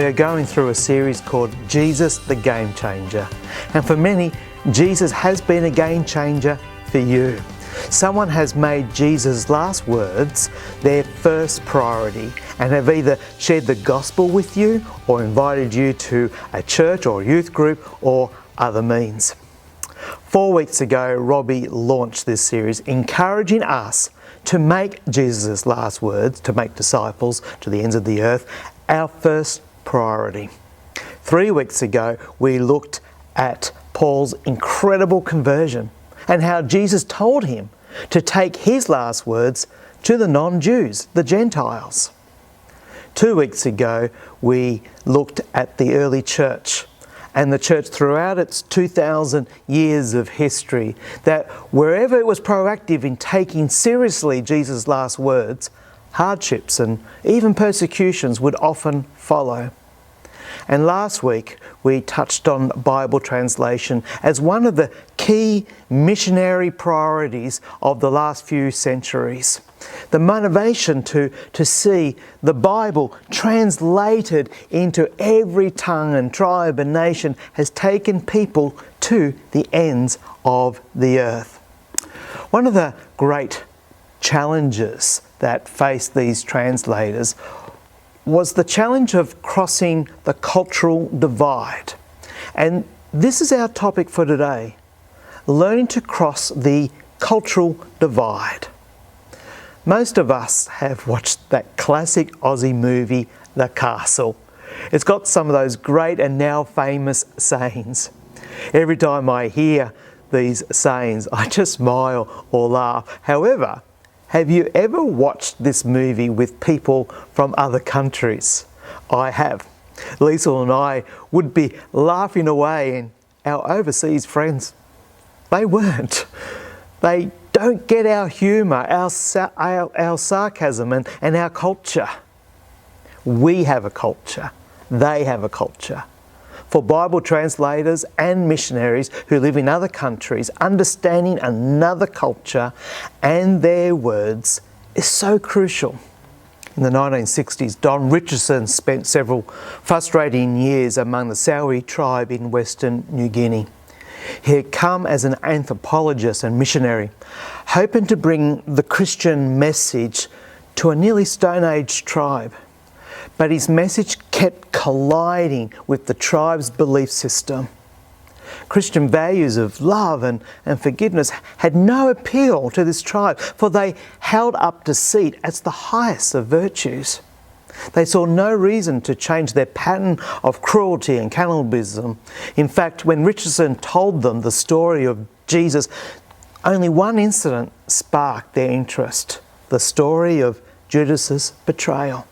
We are going through a series called Jesus the Game Changer. And for many, Jesus has been a game changer for you. Someone has made Jesus' last words their first priority and have either shared the gospel with you or invited you to a church or youth group or other means. 4 weeks ago, Robbie launched this series, encouraging us to make Jesus' last words, to make disciples to the ends of the earth, our first priority. 3 weeks ago, we looked at Paul's incredible conversion and how Jesus told him to take his last words to the non-Jews, the Gentiles. 2 weeks ago, we looked at the early church and the church throughout its 2,000 years of history, that wherever it was proactive in taking seriously Jesus' last words, hardships and even persecutions would often follow. And last week, we touched on Bible translation as one of the key missionary priorities of the last few centuries. The motivation to see the Bible translated into every tongue and tribe and nation has taken people to the ends of the earth. One of the great challenges that faced these translators was the challenge of crossing the cultural divide. And this is our topic for today, learning to cross the cultural divide. Most of us have watched that classic Aussie movie, The Castle. It's got some of those great and now famous sayings. Every time I hear these sayings, I just smile or laugh. However, have you ever watched this movie with people from other countries? I have. Lisa and I would be laughing away, and our overseas friends, they weren't. They don't get our humour, our sarcasm and our culture. We have a culture. They have a culture. For Bible translators and missionaries who live in other countries, understanding another culture and their words is so crucial. In the 1960s, Don Richardson spent several frustrating years among the Sawi tribe in Western New Guinea. He had come as an anthropologist and missionary, hoping to bring the Christian message to a nearly Stone Age tribe. But his message kept colliding with the tribe's belief system. Christian values of love and forgiveness had no appeal to this tribe, for they held up deceit as the highest of virtues. They saw no reason to change their pattern of cruelty and cannibalism. In fact, when Richardson told them the story of Jesus, only one incident sparked their interest: the story of Judas's betrayal.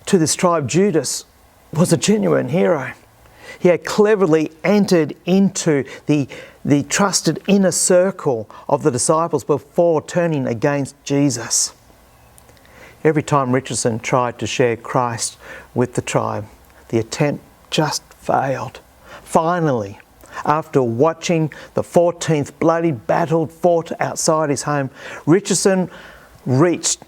To this tribe, Judas was a genuine hero. He had cleverly entered into the trusted inner circle of the disciples before turning against Jesus. Every time Richardson tried to share Christ with the tribe, the attempt just failed. Finally, after watching the 14th bloody battle fought outside his home, Richardson reached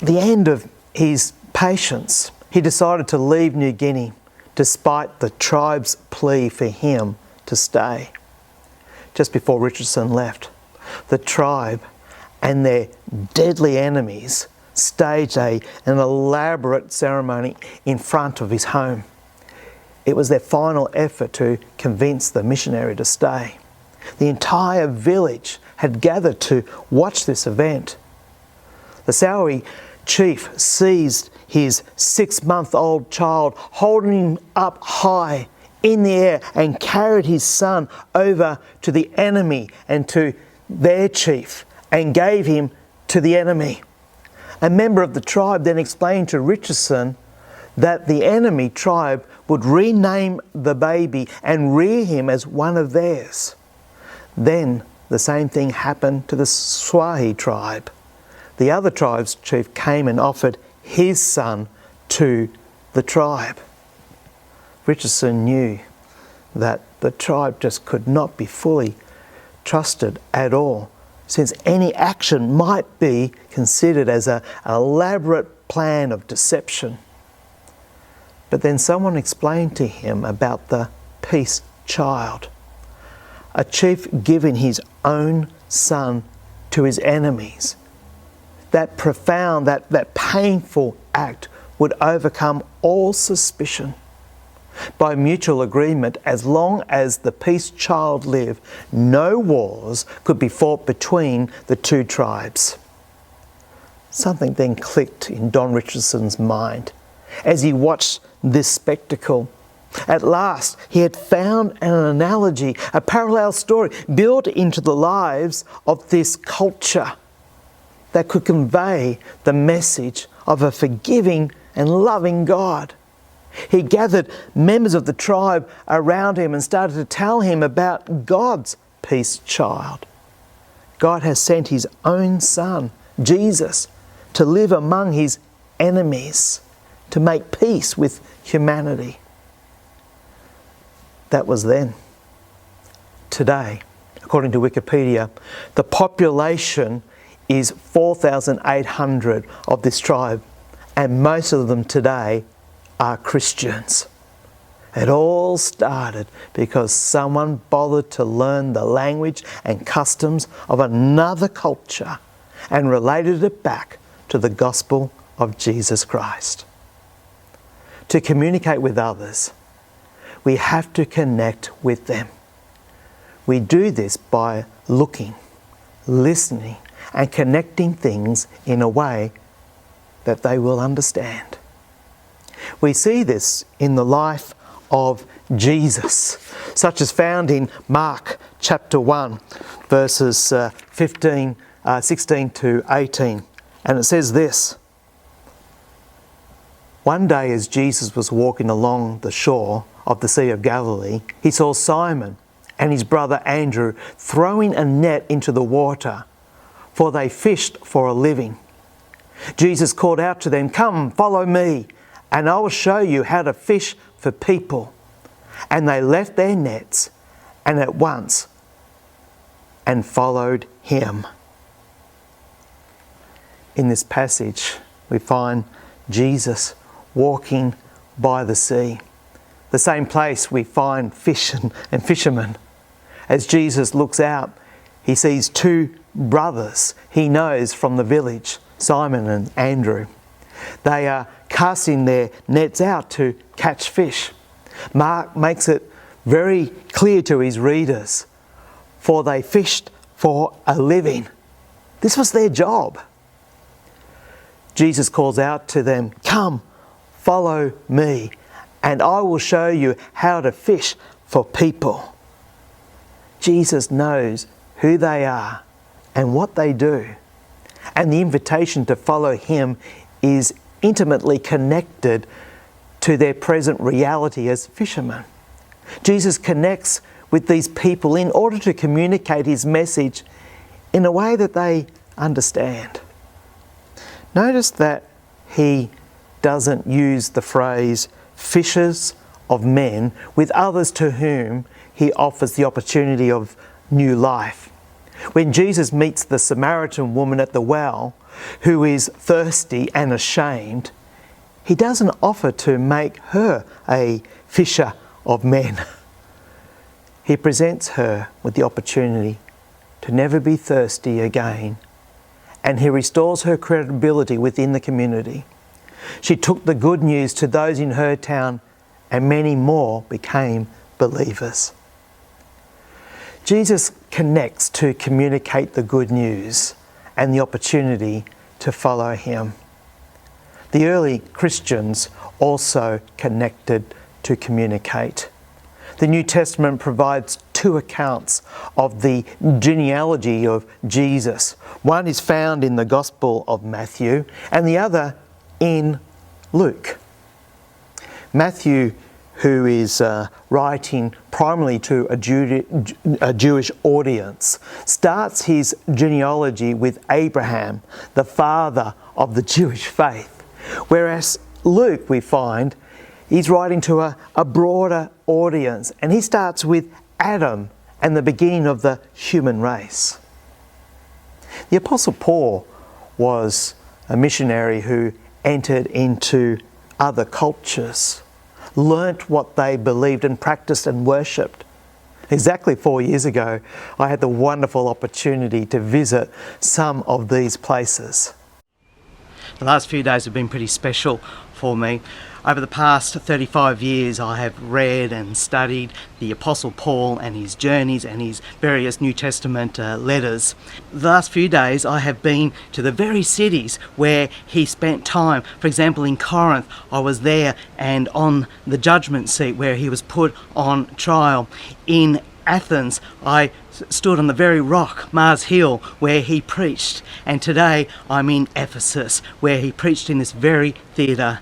the end of his patience. He decided to leave New Guinea despite the tribe's plea for him to stay. Just before Richardson left, the tribe and their deadly enemies staged an elaborate ceremony in front of his home. It was their final effort to convince the missionary to stay. The entire village had gathered to watch this event. The Sawi chief seized his 6-month-old child, holding him up high in the air, and carried his son over to the enemy and to their chief and gave him to the enemy. A member of the tribe then explained to Richardson that the enemy tribe would rename the baby and rear him as one of theirs. Then the same thing happened to the Swahi tribe. The other tribe's chief came and offered his son to the tribe. Richardson knew that the tribe just could not be fully trusted at all, since any action might be considered as an elaborate plan of deception. But then someone explained to him about the peace child, a chief giving his own son to his enemies. That profound, that painful act would overcome all suspicion. By mutual agreement, as long as the peace child lived, no wars could be fought between the two tribes. Something then clicked in Don Richardson's mind as he watched this spectacle. At last, he had found an analogy, a parallel story built into the lives of this culture that could convey the message of a forgiving and loving God. He gathered members of the tribe around him and started to tell him about God's peace child. God has sent his own son, Jesus, to live among his enemies, to make peace with humanity. That was then. Today, according to Wikipedia, the population is 4,800 of this tribe, and most of them today are Christians. It all started because someone bothered to learn the language and customs of another culture and related it back to the gospel of Jesus Christ. To communicate with others, we have to connect with them. We do this by looking, listening, and connecting things in a way that they will understand. We see this in the life of Jesus, such as found in Mark chapter 1, verses 16 to 18. And it says this: "One day as Jesus was walking along the shore of the Sea of Galilee, he saw Simon and his brother Andrew throwing a net into the water, for they fished for a living. Jesus called out to them, 'Come, follow me, and I will show you how to fish for people.' And they left their nets and at once and followed him." In this passage, we find Jesus walking by the sea, the same place we find fish and fishermen. As Jesus looks out, he sees two brothers he knows from the village, Simon and Andrew. They are casting their nets out to catch fish. Mark makes it very clear to his readers, for they fished for a living. This was their job. Jesus calls out to them, "Come, follow me, and I will show you how to fish for people." Jesus knows who they are and what they do, and the invitation to follow him is intimately connected to their present reality as fishermen. Jesus connects with these people in order to communicate his message in a way that they understand. Notice that he doesn't use the phrase fishers of men with others to whom he offers the opportunity of new life. When Jesus meets the Samaritan woman at the well, who is thirsty and ashamed, he doesn't offer to make her a fisher of men. He presents her with the opportunity to never be thirsty again, and he restores her credibility within the community. She took the good news to those in her town, and many more became believers. Jesus connects to communicate the good news and the opportunity to follow him. The early Christians also connected to communicate. The New Testament provides two accounts of the genealogy of Jesus. One is found in the Gospel of Matthew and the other in Luke. Matthew, who is writing primarily to a Jewish audience, starts his genealogy with Abraham, the father of the Jewish faith. Whereas Luke, we find, he's writing to a broader audience, and he starts with Adam and the beginning of the human race. The Apostle Paul was a missionary who entered into other cultures. learnt what they believed and practiced and worshipped. Exactly 4 years ago, I had the wonderful opportunity to visit some of these places. The last few days have been pretty special for me. Over the past 35 years, I have read and studied the Apostle Paul and his journeys and his various New Testament letters. The last few days, I have been to the very cities where he spent time. For example, in Corinth, I was there and on the judgment seat where he was put on trial. In Athens, I stood on the very rock, Mars Hill, where he preached. And today, I'm in Ephesus, where he preached in this very theatre.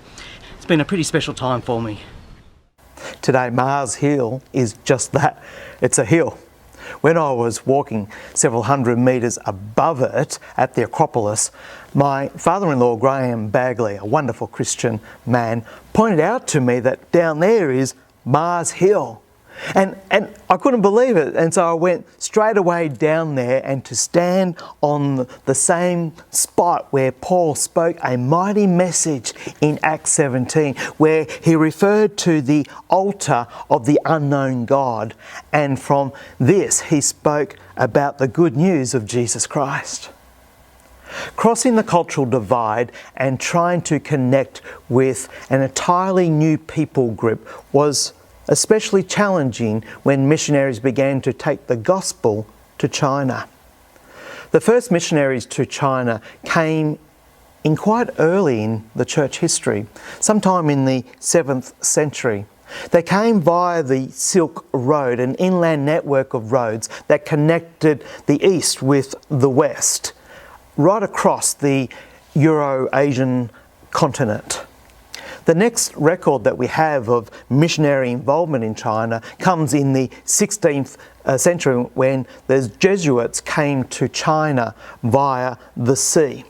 It's been a pretty special time for me. Today, Mars Hill is just that. It's a hill. When I was walking several hundred metres above it at the Acropolis, my father-in-law, Graham Bagley, a wonderful Christian man, pointed out to me that down there is Mars Hill. And I couldn't believe it, and so I went straight away down there, and to stand on the same spot where Paul spoke a mighty message in Acts 17, where he referred to the altar of the unknown God, and from this he spoke about the good news of Jesus Christ. Crossing the cultural divide and trying to connect with an entirely new people group was especially challenging when missionaries began to take the gospel to China. The first missionaries to China came in quite early in the church history, sometime in the 7th century. They came via the Silk Road, an inland network of roads that connected the east with the west, right across the Euro-Asian continent. The next record that we have of missionary involvement in China comes in the 16th century when the Jesuits came to China via the sea.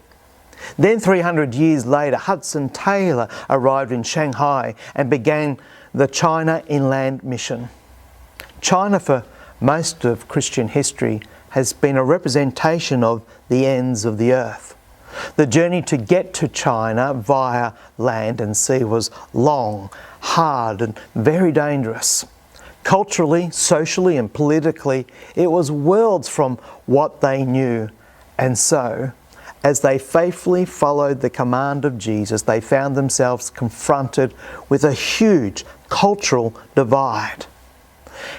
Then 300 years later, Hudson Taylor arrived in Shanghai and began the China Inland Mission. China, for most of Christian history, has been a representation of the ends of the earth. The journey to get to China via land and sea was long, hard, and very dangerous. Culturally, socially, and politically, it was worlds from what they knew. And so, as they faithfully followed the command of Jesus, they found themselves confronted with a huge cultural divide.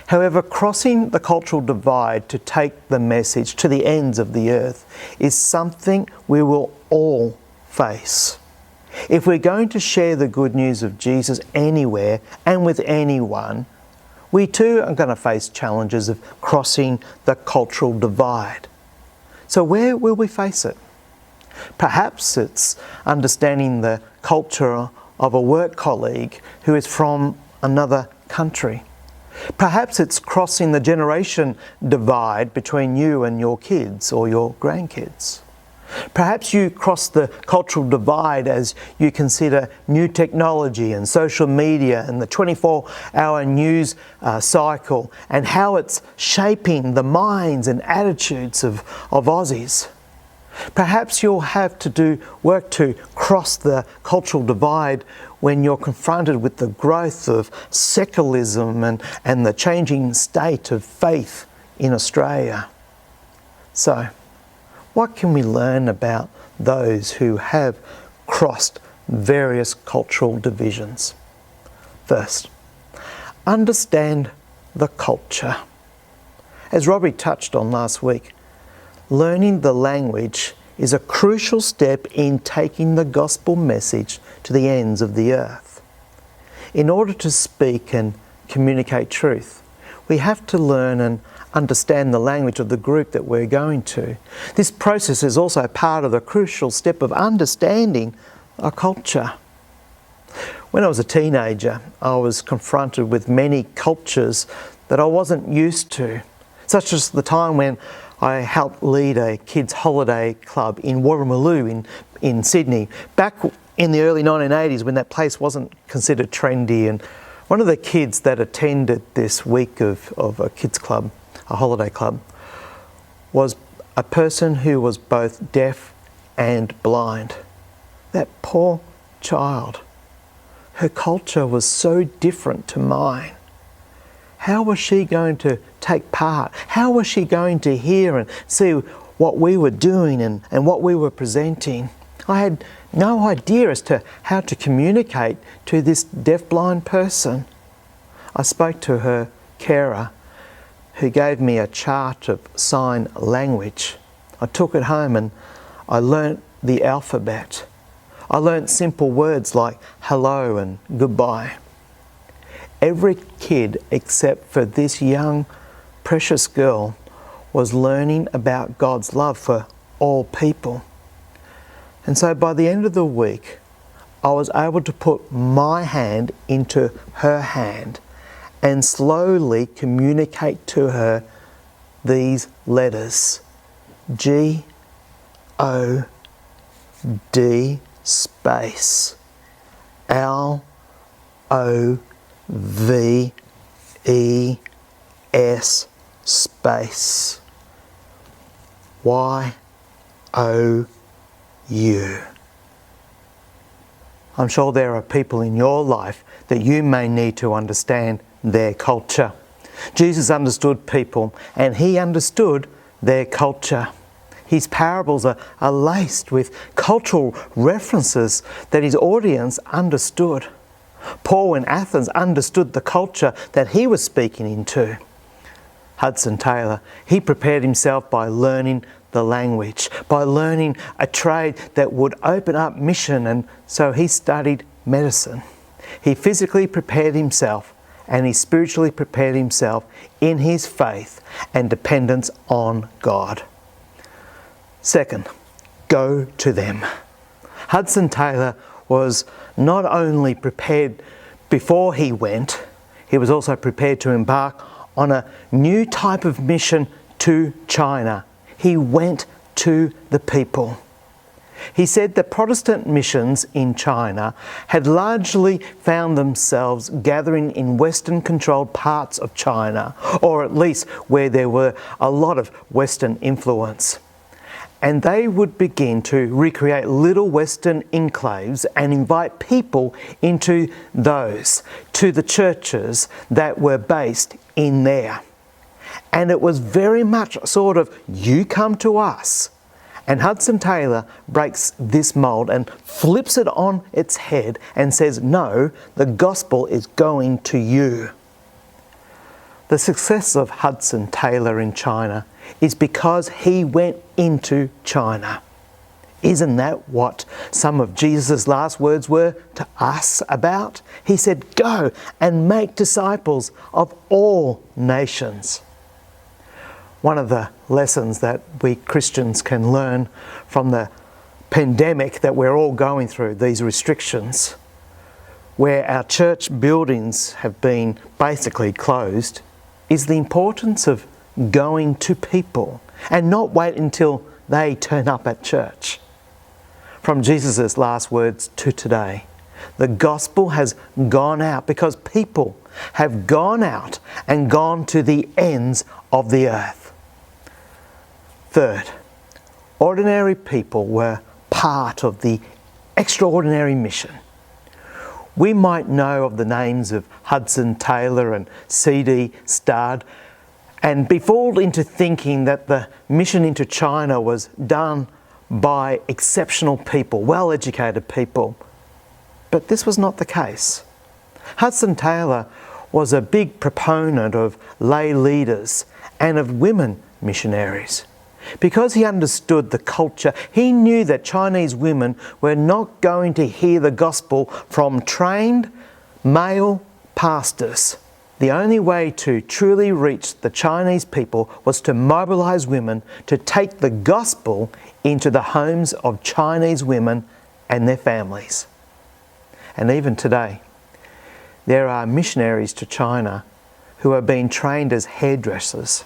However, crossing the cultural divide to take the message to the ends of the earth is something we will all face. If we're going to share the good news of Jesus anywhere and with anyone, we too are going to face challenges of crossing the cultural divide. So where will we face it? Perhaps it's understanding the culture of a work colleague who is from another country. Perhaps it's crossing the generation divide between you and your kids or your grandkids. Perhaps you cross the cultural divide as you consider new technology and social media and the 24-hour news cycle and how it's shaping the minds and attitudes of Aussies. Perhaps you'll have to do work to cross the cultural divide when you're confronted with the growth of secularism and the changing state of faith in Australia. So, what can we learn about those who have crossed various cultural divisions? First, understand the culture. As Robbie touched on last week, learning the language is a crucial step in taking the gospel message to the ends of the earth. In order to speak and communicate truth, we have to learn and understand the language of the group that we're going to. This process is also part of the crucial step of understanding a culture. When I was a teenager, I was confronted with many cultures that I wasn't used to, such as the time when I helped lead a kids' holiday club in Warramaloo in Sydney, back in the early 1980s when that place wasn't considered trendy. And one of the kids that attended this week of a kids' club, a holiday club, was a person who was both deaf and blind. That poor child Her culture was so different to mine. How was she going to take part? How was she going to hear and see what we were doing and what we were presenting? I had no idea as to how to communicate to this deafblind person. I spoke to her carer, who gave me a chart of sign language. I took it home and I learnt the alphabet. I learnt simple words like hello and goodbye. Every kid except for this young, precious girl was learning about God's love for all people. And so by the end of the week, I was able to put my hand into her hand and slowly communicate to her these letters: G-O-D space L-O-V-E-S space Y-O-U. I'm sure there are people in your life that you may need to understand their culture. Jesus understood people and he understood their culture. His parables are laced with cultural references that his audience understood. Paul in Athens understood the culture that he was speaking into. Hudson Taylor, he prepared himself by learning the language, by learning a trade that would open up mission, and so he studied medicine. He physically prepared himself and he spiritually prepared himself in his faith and dependence on God. Second, go to them. Hudson Taylor was not only prepared before he went, he was also prepared to embark on a new type of mission to China. He went to the people. He said that Protestant missions in China had largely found themselves gathering in Western-controlled parts of China, or at least where there were a lot of Western influence. And they would begin to recreate little Western enclaves and invite people into those, to the churches that were based in there. And it was very much sort of, you come to us. And Hudson Taylor breaks this mould and flips it on its head and says, no, the gospel is going to you. The success of Hudson Taylor in China is because he went into China. Isn't that what some of Jesus' last words were to us about? He said, go and make disciples of all nations. One of the lessons that we Christians can learn from the pandemic that we're all going through, these restrictions, where our church buildings have been basically closed, is the importance of going to people and not wait until they turn up at church. From Jesus' last words to today, the gospel has gone out because people have gone out and gone to the ends of the earth. Third, ordinary people were part of the extraordinary mission. We might know of the names of Hudson Taylor and C.D. Studd and be fooled into thinking that the mission into China was done by exceptional people, well-educated people. But this was not the case. Hudson Taylor was a big proponent of lay leaders and of women missionaries. Because he understood the culture, he knew that Chinese women were not going to hear the gospel from trained male pastors. The only way to truly reach the Chinese people was to mobilize women to take the gospel into the homes of Chinese women and their families. And even today, there are missionaries to China who are being trained as hairdressers.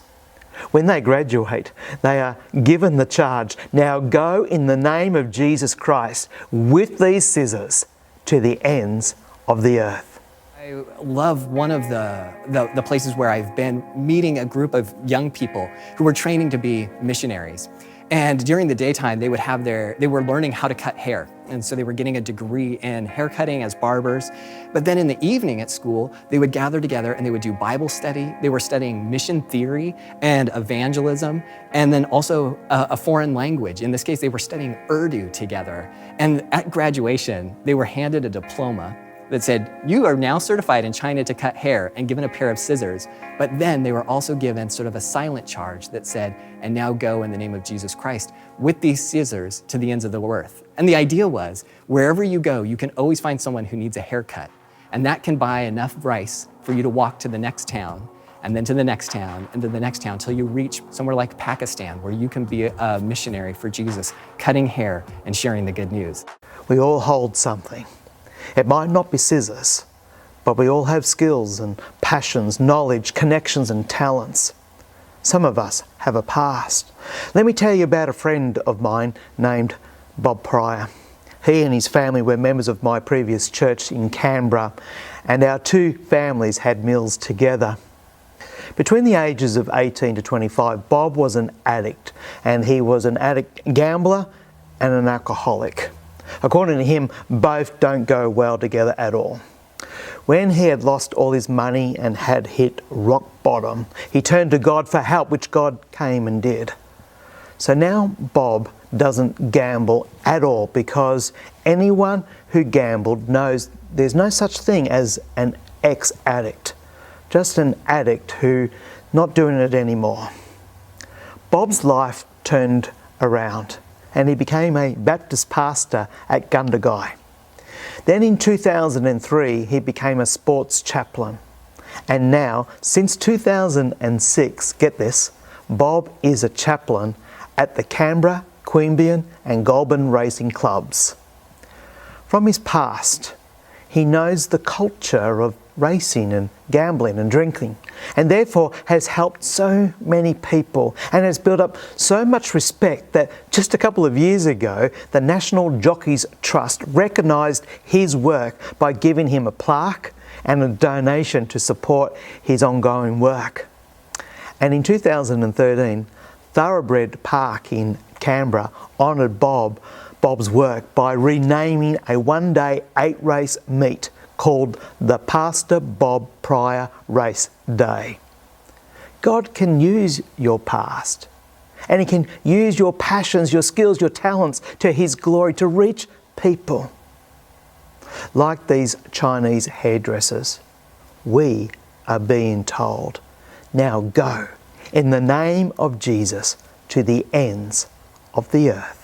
When they graduate, they are given the charge, now go in the name of Jesus Christ with these scissors to the ends of the earth. I love one of the places where I've been meeting a group of young people who were training to be missionaries. And during the daytime, they were learning how to cut hair. And so they were getting a degree in hair cutting as barbers. But then in the evening at school, they would gather together and they would do Bible study. They were studying mission theory and evangelism, and then also a foreign language. In this case, they were studying Urdu together. And at graduation, they were handed a diploma that said, you are now certified in China to cut hair, and given a pair of scissors. But then they were also given sort of a silent charge that said, and now go in the name of Jesus Christ with these scissors to the ends of the earth. And the idea was, wherever you go, you can always find someone who needs a haircut. And that can buy enough rice for you to walk to the next town, and then to the next town, and to the next town, till you reach somewhere like Pakistan, where you can be a missionary for Jesus, cutting hair and sharing the good news. We all hold something. It might not be scissors, but we all have skills and passions, knowledge, connections and talents. Some of us have a past. Let me tell you about a friend of mine named Bob Pryor. He and his family were members of my previous church in Canberra, and our two families had meals together. Between the ages of 18 to 25, Bob was an addict, and he was an addict gambler and an alcoholic. According to him, both don't go well together at all. When he had lost all his money and had hit rock bottom, he turned to God for help, which God came and did. So now Bob doesn't gamble at all, because anyone who gambled knows there's no such thing as an ex-addict, just an addict who's not doing it anymore. Bob's life turned around, and he became a Baptist pastor at Gundagai. Then in 2003, he became a sports chaplain. And now, since 2006, get this, Bob is a chaplain at the Canberra, Queanbeyan and Goulburn racing clubs. From his past, he knows the culture of racing and gambling and drinking, and therefore has helped so many people and has built up so much respect that just a couple of years ago, the National Jockeys Trust recognised his work by giving him a plaque and a donation to support his ongoing work. And in 2013, Thoroughbred Park in Canberra honoured Bob's work by renaming a one-day 8-race meet called the Pastor Bob Pryor Race Day. God can use your past, and He can use your passions, your skills, your talents to His glory to reach people. Like these Chinese hairdressers, we are being told, now go in the name of Jesus to the ends of the earth.